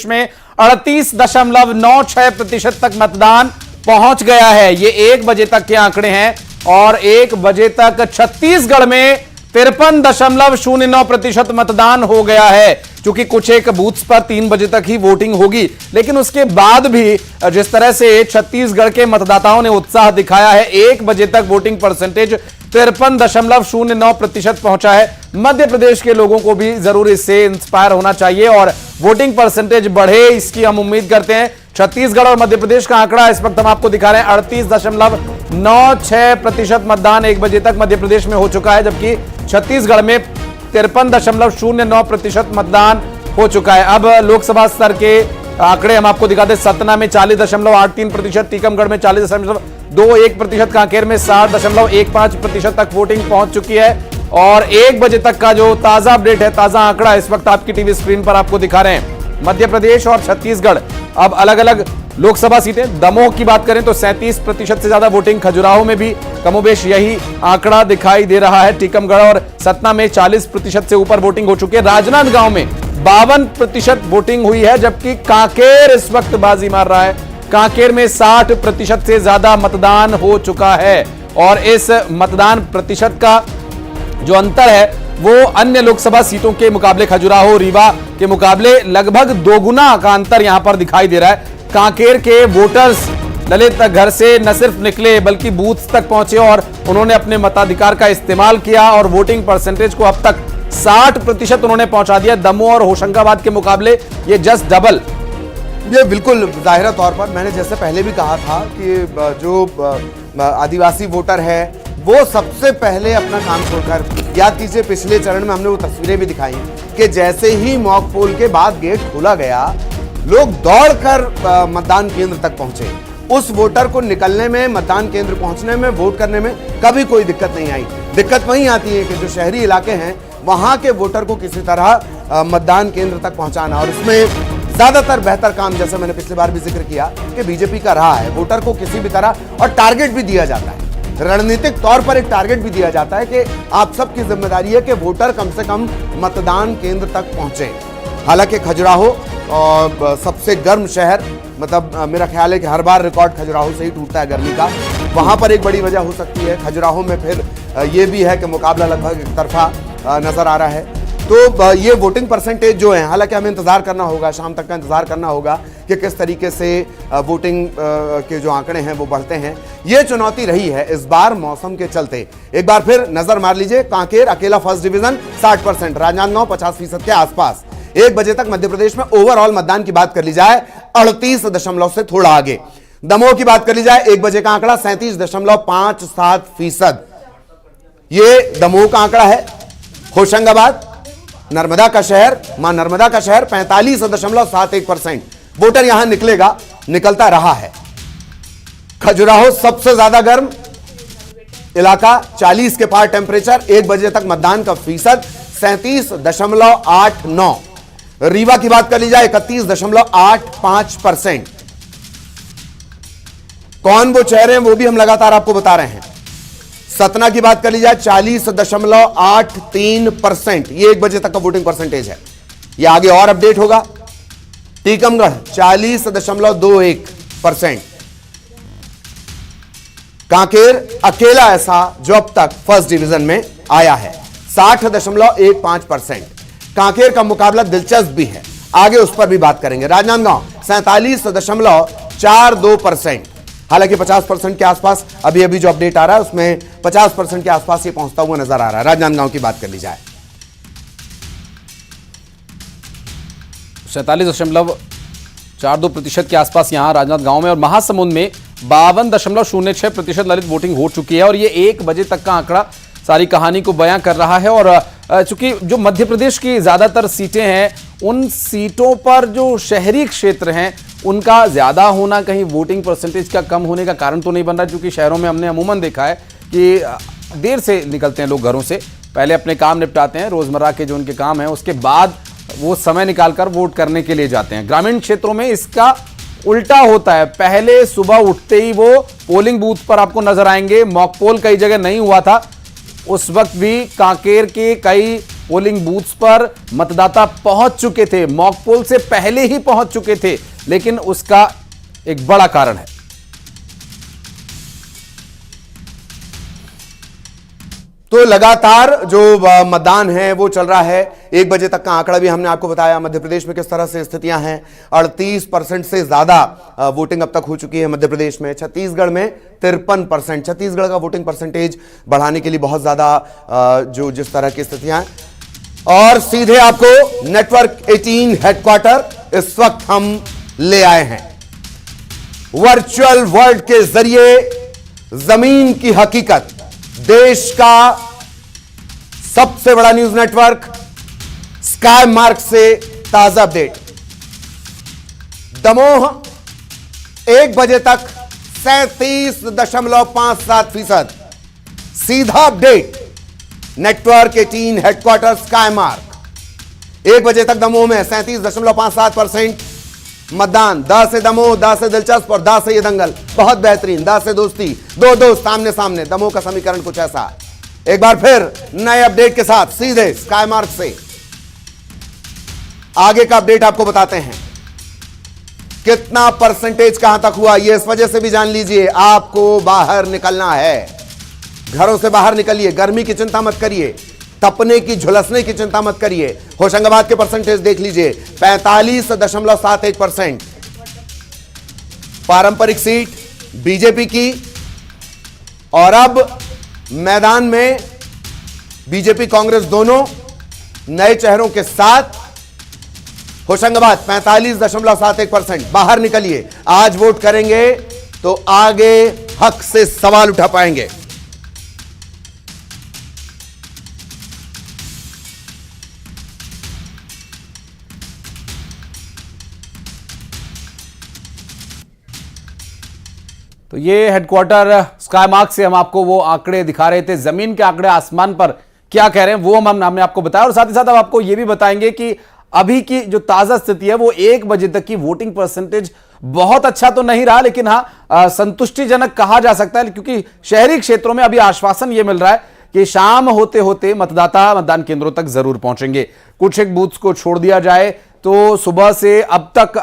में 38.96% तक मतदान पहुंच गया है। ये 1 बजे तक के आंकड़े हैं और 1 बजे तक छत्तीसगढ़ में 53.09% मतदान हो गया है। क्योंकि कुछ एक बूथ्स पर 3 बजे तक ही वोटिंग होगी, लेकिन उसके बाद भी जिस तरह से छत्तीसगढ़ के मतदाताओं ने उत्साह दिखाया है, 1 बजे तक वोटिंग परसेंटेज 53.09% पहुंचा है। मध्य प्रदेश के लोगों को भी जरूर इससे इंस्पायर होना चाहिए और वोटिंग परसेंटेज बढ़े, इसकी हम उम्मीद करते हैं। छत्तीसगढ़ और मध्य प्रदेश का आंकड़ा इस वक्त हम आपको दिखा रहे हैं। 38.96% मतदान 1 बजे तक मध्य प्रदेश में हो चुका है, जबकि छत्तीसगढ़ में 53.09% मतदान हो चुका है। अब लोकसभा स्तर के आंकड़े हम आपको दिखाते हैं। सतना में 40.83%, टीकमगढ़ में 40.21%, कांकेर में 60.15% तक वोटिंग पहुंच चुकी है। और 1 बजे तक का जो ताजा अपडेट है, ताजा आंकड़ा इस वक्त आपकी टीवी स्क्रीन पर आपको दिखा रहे हैं। मध्य प्रदेश और छत्तीसगढ़ अब अलग अलग लोकसभा सीटें। दमोह की बात करें तो 37% से ज्यादा वोटिंग, खजुराहो में भी कमोबेश यही आंकड़ा दिखाई दे रहा है। टीकमगढ़ और सतना में 40% से ऊपर वोटिंग हो चुकी है। राजनांदगांव में 52% वोटिंग हुई है, जबकि कांकेर इस वक्त बाजी मार रहा है। कांकेर में 60% से ज्यादा मतदान हो चुका है और इस मतदान प्रतिशत का जो अंतर है वो अन्य लोकसभा सीटों के मुकाबले, खजुराहो, रीवा के मुकाबले लगभग दोगुना का अंतर यहां पर दिखाई दे रहा है। कांकेर के वोटर्स ललित घर से न सिर्फ निकले बल्कि बूथ तक पहुंचे और उन्होंने अपने मताधिकार का इस्तेमाल किया और वोटिंग परसेंटेज को अब तक 60% उन्होंने पहुंचा दिया। दमोह और होशंगाबाद के मुकाबले ये जस्ट डबल। ये बिल्कुल जाहिर तौर पर मैंने जैसे पहले भी कहा था कि जो आदिवासी वोटर है वो सबसे पहले अपना काम छोड़कर, याद कीजिए पिछले चरण में हमने वो तस्वीरें भी दिखाई कि जैसे ही मॉक पोल के बाद गेट खोला गया, लोग दौड़कर मतदान केंद्र तक पहुंचे। उस वोटर को निकलने में, मतदान केंद्र पहुंचने में, वोट करने में कभी कोई दिक्कत नहीं आई। दिक्कत वहीं आती है कि जो शहरी इलाके हैं वहां के वोटर को किसी तरह मतदान केंद्र तक पहुंचाना, और उसमें ज्यादातर बेहतर काम, जैसे मैंने पिछली बार भी जिक्र किया, कि बीजेपी का रहा है। वोटर को किसी भी तरह और टारगेट भी दिया जाता है, रणनीतिक तौर पर एक टारगेट भी दिया जाता है कि आप सबकी जिम्मेदारी है कि वोटर कम से कम मतदान केंद्र तक पहुंचे। हालांकि खजुराहो सबसे गर्म शहर, मतलब मेरा ख्याल है कि हर बार रिकॉर्ड खजुराहो से ही टूटता है गर्मी का, वहां पर एक बड़ी वजह हो सकती है। खजुराहो में फिर ये भी है कि मुकाबला लगभग एक तरफा नजर आ रहा है। तो ये वोटिंग परसेंटेज जो है, हालांकि हमें इंतजार करना होगा, शाम तक का इंतजार करना होगा कि किस तरीके से वोटिंग के जो आंकड़े हैं वो बढ़ते हैं। ये चुनौती रही है इस बार मौसम के चलते। एक बार फिर नजर मार लीजिए, कांकेर अकेला फर्स्ट डिवीजन 60%, राजनांदगांव 50% के आसपास। 1 बजे तक मध्य प्रदेश में ओवरऑल मतदान की बात कर ली जाए 38 से थोड़ा आगे। दमोह की बात कर ली जाए, 1 बजे का आंकड़ा 37.57%। ये दमोह का आंकड़ा है। होशंगाबाद, नर्मदा का शहर, मां नर्मदा का शहर, 45.71% वोटर यहां निकलेगा, निकलता रहा है। खजुराहो सबसे ज्यादा गर्म इलाका, 40 के पार टेंपरेचर, 1 बजे तक मतदान का फीसद 37.89। रीवा की बात कर ली जाए 31.85%। कौन वो चेहरे हैं वो भी हम लगातार आपको बता रहे हैं। सतना की बात कर ली जाए 40.83%, ये 1 बजे तक का वोटिंग परसेंटेज है। ये आगे और अपडेट होगा। टीकमगढ़ 40.21%। कांकेर अकेला ऐसा जो अब तक फर्स्ट डिवीजन में आया है, 60.15%। कांकेर का मुकाबला दिलचस्प भी है, आगे उस पर भी बात करेंगे। राजनांदगांव 47.42%, हालांकि 50% के आसपास अभी जो अपडेट आ रहा है उसमें 50% के आसपास ये पहुंचता हुआ नजर आ रहा है। राजनांदगांव की बात कर ली जाए 47.42% के आसपास यहां राजनांदगांव में, और महासमुंद में 52.06% ललित वोटिंग हो चुकी है। और ये 1 बजे तक का आंकड़ा सारी कहानी को बयां कर रहा है। और चूंकि जो मध्य प्रदेश की ज्यादातर सीटें हैं, उन सीटों पर जो शहरी क्षेत्र हैं उनका ज्यादा होना कहीं वोटिंग परसेंटेज का कम होने का कारण तो नहीं बन रहा, क्योंकि शहरों में हमने अमूमन देखा है कि देर से निकलते हैं लोग घरों से, पहले अपने काम निपटाते हैं, रोजमर्रा के जो उनके काम हैं, उसके बाद वो समय निकालकर वोट करने के लिए जाते हैं। ग्रामीण क्षेत्रों में इसका उल्टा होता है, पहले सुबह उठते ही वो पोलिंग बूथ पर आपको नजर आएंगे। मॉक पोल कई जगह नहीं हुआ था, उस वक्त भी कांकेर के कई पोलिंग बूथ्स पर मतदाता पहुंच चुके थे, मॉक पोल से पहले ही पहुंच चुके थे, लेकिन उसका एक बड़ा कारण है। तो लगातार जो मतदान है वो चल रहा है। 1 बजे तक का आंकड़ा भी हमने आपको बताया मध्य प्रदेश में किस तरह से स्थितियां हैं। 38% से ज्यादा वोटिंग अब तक हो चुकी है मध्य प्रदेश में। छत्तीसगढ़ में 53%। छत्तीसगढ़ का वोटिंग परसेंटेज बढ़ाने के लिए बहुत ज्यादा जो जिस तरह की स्थितियां हैं। और सीधे आपको नेटवर्क 18 हेडक्वार्टर इस वक्त हम ले आए हैं। वर्चुअल वर्ल्ड के जरिए जमीन की हकीकत, देश का सबसे बड़ा न्यूज नेटवर्क स्काई मार्क से ताजा अपडेट। दमोह 1 बजे तक 37.57%। सीधा update network 18 headquarter sky mark. 1 बजे तक दमोह में 37.57% मतदान। द से दमोह, द से दिलचस्प और द से ये दंगल। बहुत बेहतरीन। द से दोस्ती, दो दोस्त सामने सामने। दमोह का समीकरण कुछ ऐसा है। एक बार फिर नए अपडेट के साथ सीधे स्काई मार्क से आगे का अपडेट आपको बताते हैं। कितना परसेंटेज कहां तक हुआ ये इस वजह से भी जान लीजिए। आपको बाहर निकलना है, घरों से बाहर निकलिए। गर्मी की चिंता मत करिए, तपने की झुलसने की चिंता मत करिए। होशंगाबाद के परसेंटेज देख लीजिए, 45.71%। पारंपरिक सीट बीजेपी की। और अब मैदान में बीजेपी कांग्रेस दोनों नए चेहरों के साथ। होशंगाबाद 45.71%। बाहर निकलिए, आज वोट करेंगे तो आगे हक से सवाल उठा पाएंगे। तो ये हेडक्वार्टर स्काई मार्क से हम आपको वो आंकड़े दिखा रहे थे, जमीन के आंकड़े आसमान पर क्या कह रहे हैं वो हमने आपको बताया। और साथ ही साथ अब आपको ये भी बताएंगे कि अभी की जो ताजा स्थिति है वो 1 बजे तक की वोटिंग परसेंटेज बहुत अच्छा तो नहीं रहा, लेकिन हाँ संतुष्टिजनक कहा जा सकता है, क्योंकि शहरी क्षेत्रों में अभी आश्वासन ये मिल रहा है कि शाम होते होते मतदाता मतदान केंद्रों तक जरूर पहुंचेंगे। कुछ एक बूथ्स को छोड़ दिया जाए तो सुबह से अब तक